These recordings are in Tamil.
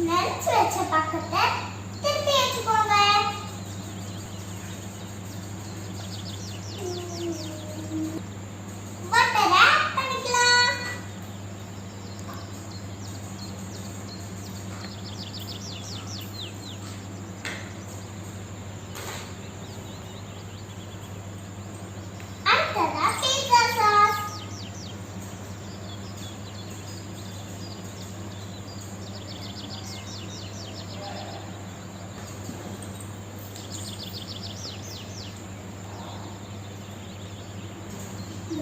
நெரிச்சு வச்ச பக்கத்தை திருப்பி வச்சுக்கோங்க. பட்டரை ஆட் பண்ணிக்கலாம். அடுத்ததா பீட்சா சாஸ்.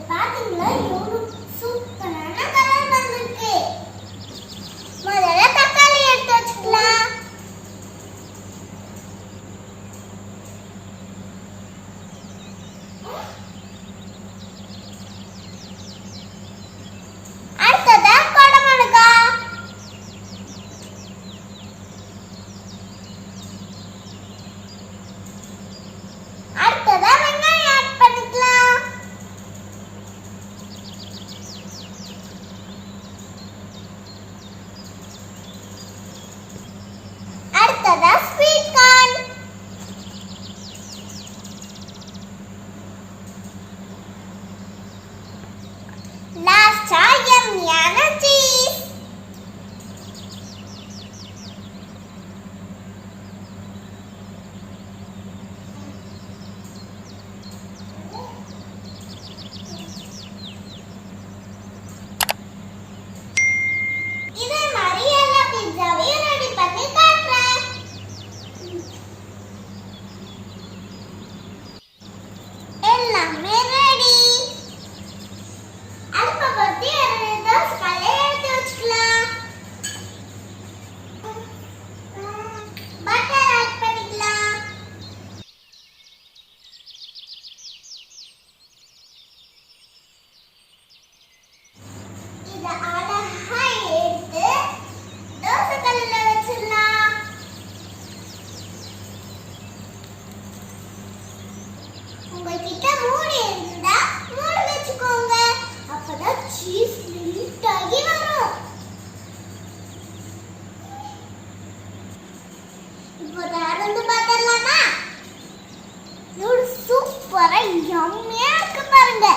பாத்தீங்களா எவ்வளவு சூப்பரான கலர் வந்திருக்கு. முதல்ல தக்காளி எடுத்து வச்சுக்கலாம். அடுத்ததா குடமிளகாய். அடுத்ததா வெங்காயம் ஆட் பண்ணிக்கலாம். அடுத்ததா ஸ்வீட் கார்ன். லாஸ்டா யம்மியான சீஸ். இதே மாதிரி எல்லா பீட்சாவையும் ரெடி பண்ணி காட்டுறேன். எல்லாமே ரெடி. அடுப்பை பத்தி தோசைக்கல்லை எடுத்து வச்சுக்கலாம். பட்டர் ஆட் பண்ணிக்கலாம். இதை அழகா எடுத்து தோசைக்கல்லுல வச்சிடலாம். உங்ககிட்ட மூடி இருந்தா மூடி வச்சுக்கோங்க. அப்பதான் சீஸ் மெல்ட் ஆகி வரும். இப்போ திறந்து பார்த்தலாமா? சூப்பரா யம்மியா இருக்கு பாருங்க.